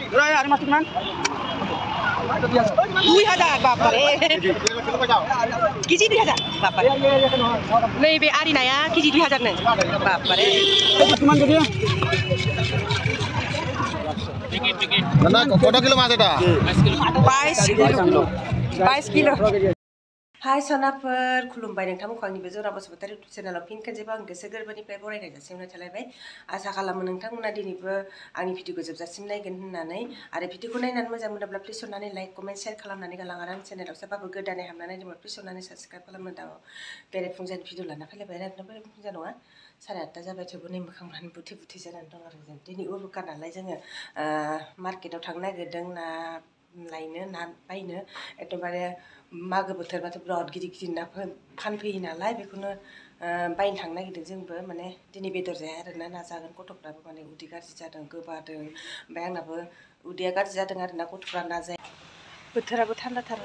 आरो मासि किमान 2000 बापारे केजि 2000 बापारे नैबे आरिनाया केजि 2000 नो बापारे किमान केजि टिकेट ना কত কিলো মাছ এটা 22 किलो हाय सनाफोर खुलुमबाय नोंथांमोनखौ आंनि बे जरा बसुमतारी इउटुब चेनेलाव फिन खेबसेबाव आं गोसो गोरबोनिफ्राय बरायनाय जासिहरनाय थालायबाय आसा खालामो नोंथांमोना दिनैबो आंनि भिडिअखौ जोबजासिम नायगोन होननानै आरो भिडिअखौ नायनानै मोजां मोनोब्ला प्लिज अननानै लाइक कमेन्ट शेयार खालामनानै गालां आरो आंनि चेनेलाव सोरबाफोर गोदानै हाबनानै नायदोंब्ला प्लिज अननानै साबस्क्राइब खालामनो दां बेरेफुंजानि भिडिअ लाना फैलायबाय आरो बेरेफुंजा नङा 8:30 जाबाय थेवबो नै मोखांफ्रानो बुथे बुथे जानानै दं आरो जों दिनै उरुखा नालाय जोङो मार्केटाव थांनो नागिरदों ना लायनो ना बायनो एकदमबारे मागो बोथोरबाथ' बिराद गिदिर गिदिर ना फानफैयो नालाय बेखौनो बायनो थांनो नागिरदों जोंबो माने दिनै बेदर जाया आरोना ना जागोन गथ'फ्राबो माने उदै गाज्रि जादों गोबादों ओमफ्राय आंनाबो उदैया गाज्रि जादों आरोना गथ'फ्रा ना जाया बोथोराबो थान्दाथार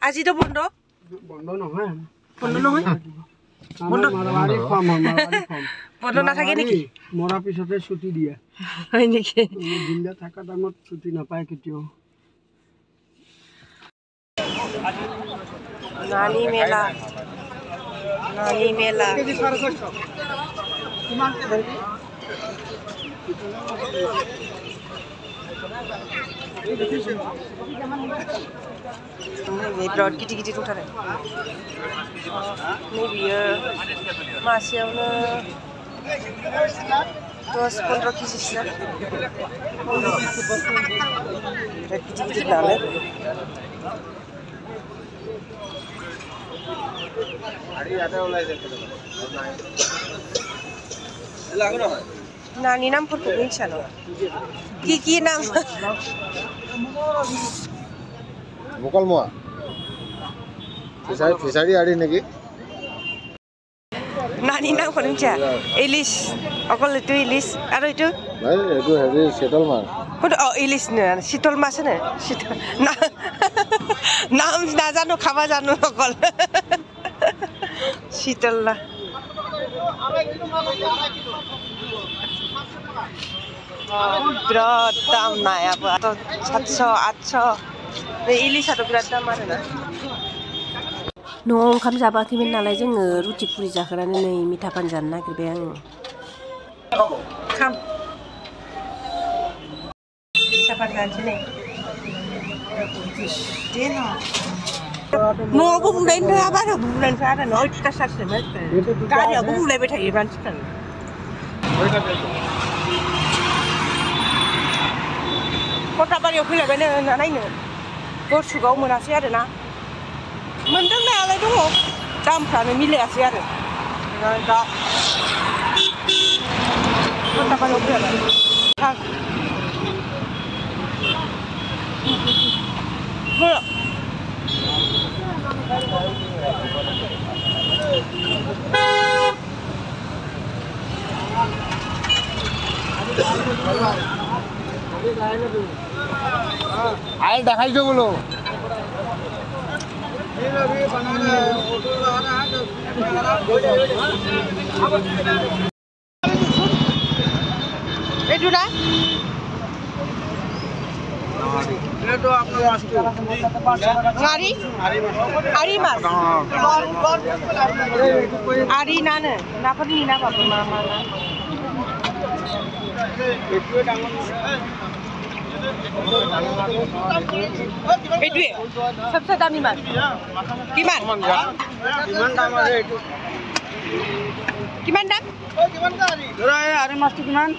আজিতো বন্ধ বন্ধ নহয় বন্ধ নহয় বন্ধ মাৰৱাৰী ফাৰ্ম বন্ধ নাথাকে নেকি মৰা পিছতে ছুটি দিয়ে হয় নেকি দিনটা থাকা টাইমত ছুটি নাপায় কেতিয়াও নানি মেলা কিমান बिराद गिदिर गिदिर दंथारो नैबेयो मासेयावनो 10-15 केजिसो बिराद गिदिर गिदिर नालाय नानि नामफोरखौ मिथिया नङा কি নাম মুকলমোৱা ফিচাৰী আৰি নেকি নানি নামখন মিছা ইলিশ অকল এইটো ইলিশ আৰু এইটো এইটো হেৰি শীতল মাছ কোনটো ইলিশ নে শীতল মাছ নে শীতল নাম নাজানো খাবা জানো অকল শীতল না बिराद दाम नायाबो 700-800 इलिसाथ' बिराद दाम आरोना न'आव ओंखाम जाबाखैमोन नालाय जोङो रुटि पुरि जाखोनानै नै मिथा पान जानो नागिरबाय आङो मिथा पान जानोसै नै न'आवबो बुंलायनो रोङा बारा बुंलायनो रोङा आरो न' अयथासारसो मानसिफोरा गारियावबो बुंलायबाय थायो मानसिफ्रानो कटाबारियाव फैलायबायनो नायनो गरसुगाव मोनासै आरो ना मोनदों नायालाय दङ दामफ्रानो मिलायासै आरो दा कटाबारियाव फैलायबाय आयल देखाइছো बोलो এইটো না এটো আপনার আরি আরি মাছ আরি না না নাফানি না বাবা মামা না এটো ডাঙৰ এইটোৱে सबसे দামী মাছ কিমান দাম আছে এইটো কিমান দাম আরে মাছটো কিমান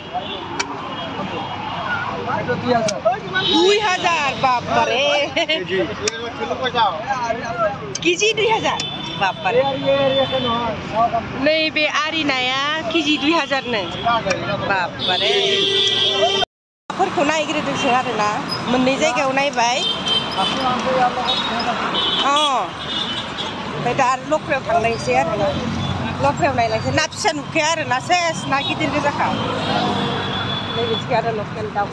2000 বাপরে কেজি 2000 बापारे नैबे आरिनाया केजि 2000 नो बापारे फोरखौ नायग्रोदोंसो आरोना मोननै जायगायाव नायबाय ओमफ्राय दा आरो लख्रायाव थांनायसै आरोना लख्रायाव नायलायसै ना फिसा नुखाया आरोना सेस ना गिदिर गोजाखा नैबेथिं आरो लकेल दाउ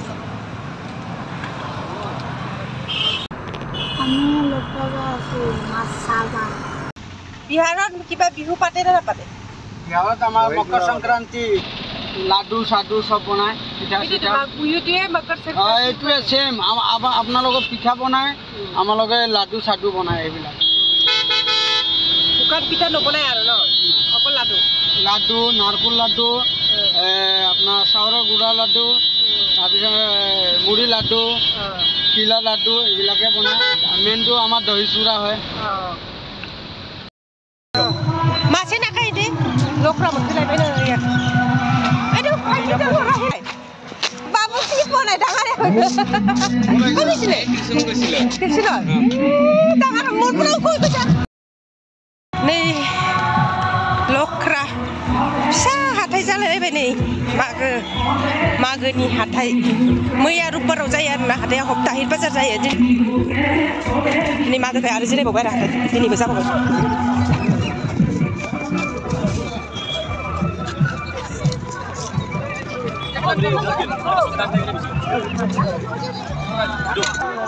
আমি লোকজা আছো মাছ চাবা বিহাৰত কিবা বিহু পাতে না নাপাতে বিহাৰত আমাৰ মকৰ সংক্ৰান্তি লাডু সাডু সব বনায় পিঠা চিঠা এইটোৱে সেম আপোনালোকৰ পিঠা বনায় আমালোকে লাডু সাডু বনায় এইবিলাক শুকান পিঠা নবনায় আৰু ন অকল লাডু লাডু নাৰকল লাডু আপোনাৰ চাউলৰ গুড়া লাডু তাৰপিছত মুড়ি লাডু তিলা লাডু এইবিলাকে বনায় মেইনটো আমাৰ দহি চূড়া হয় মাছে নাখায় দে লকৰা মখলাইবাই না ইয়াত এইটো বাবু কি বনাই ডাঙাৰে গৈছিলে কৃষ্ণ ডাঙাৰ মোৰ পৰা কৈ গৈছা nei लख्रा फिसा हाथाय जालायबाय नै मागोनि हाथाय मैया रुबबाराव जायो आरोना हाथाया हप्ताहि बाजार जायो दिनै मागोनिफ्राय आरो जिरायबावबाय आरो हाथाय दिनैबो जाबावबाय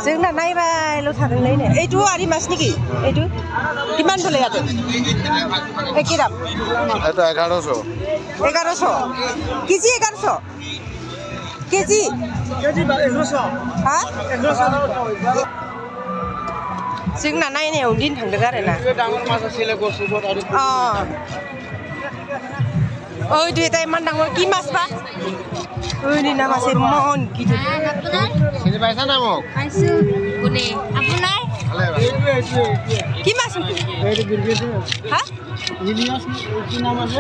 जोंना नायबायल' थादोंलै नै এইটো आरि मास नेকি এইটো কিমান বলে ইয়াতে কি দাম এটা 1100 কেজি 1100 কেজি 1100 हा 1100 जोंना नायनायाव दिन थांदों आरोना डाঙर माছ आছিলে गसुबत आरो ओइ दुइटा इमान डाঙर কি মাছ বা ओइ ना मासे मन गिदिर চিনি পাইছা না মোক পাইছো কোনে আপোনাৰ কি মাছ এইটো বিলগেছে হা ইলিয়াস কি নাম আছে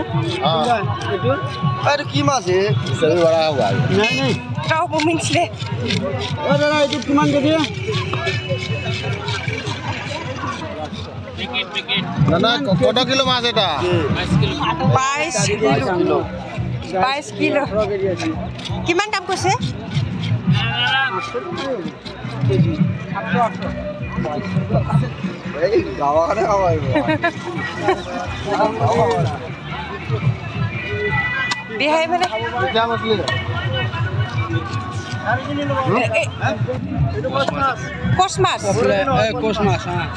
এইটো আরে কি মাছ এ সবই বড় हुआ নাই নাই তাও মিনছিলে ও দাদা এইটো কিমান কেজি না না কত কিলো মাছ এটা 22 কিলো কিমান দাম কৈছে এই গাওয়ারে খাওয়াইব বিহাই মানে क्या मछली কোচ মাছ কোচ মাছ হ্যাঁ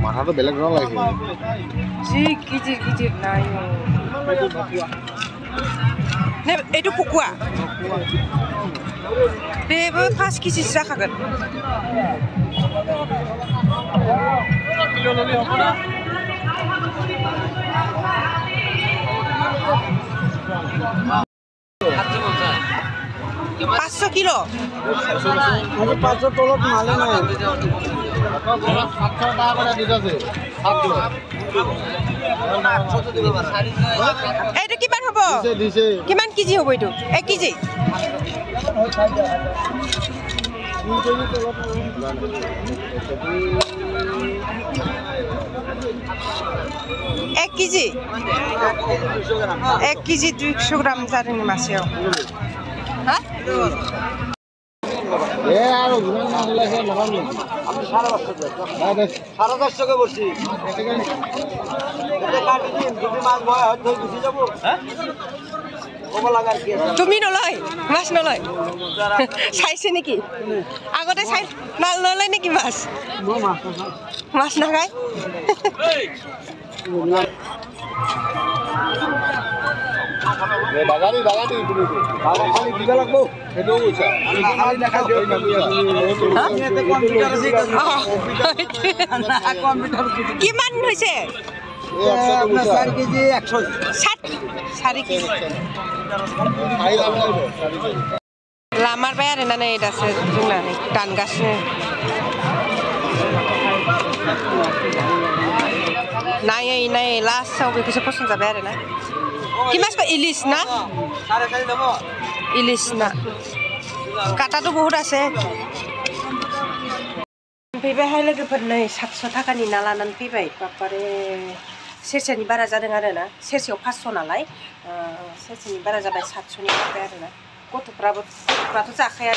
মাথাটো বেলেগ রং লাগিছে জি গিজির নাই নে এইটো কুকুয়া बेबो 5 केजि जाखागोन পাঁচশো কিলো 500 তলত মালে নাই 700 টাকা করে দিতেছে 700 এইটো কিমান হ'ব দিছে কিমান কেজি হ'ব এইটো 1 কেজি एक केजी 200 ग्राम जादों मासेयाव हा এ আর গুণ না লাগছে লাগাম নি আমি 550 কে বসি এটা কাটি দিন যদি মাছ বয় হয় ধরে গুছি যাব হ্যাঁ কবা লাগার কি আছে তুমি নলয় মাছ নলয় চাইছে নেকি আগতে চাই না নলয় নেকি মাছ মাছ নাখায় বাগানি তুমি বাবা খালি দিবা লাগবো এটো কইছা আমি খালি দেখা দিও আমি এতে কম্পিউটার আছে না কম্পিউটার কিমান হৈছে আপনার 4 কেজি 100 4 কেজি लामार बाय आरो ना नै दासो जोंना नै दानगासिनो नायै लास्टआव बेखौसो पसन्द जाबाय आरो ना कि मासखौ इलिस ना इलिस ना काटाथ' बहुत আছে फैबायहाय लोगोफोर नै 700 थाखानि ना लानानै फैबाय बापारे सेरसेनि बारा जादों आरो ना सेरसेयाव 500 नालाय सेरसेनि बारा जाबाय 700नि फैबाय आरो ना गथ'फ्राथ' जाखाया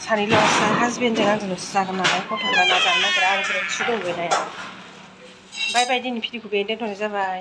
सानैल'सो हासबेन्डजों आंजोंल'सो जागोन नालाय गथ'फ्रा ना जानो नागिरा आं बिराद सुदुंबोनाया बाय बाय दिनै भिडिअखौ बेहायनो दोनथ'नाय जाबाय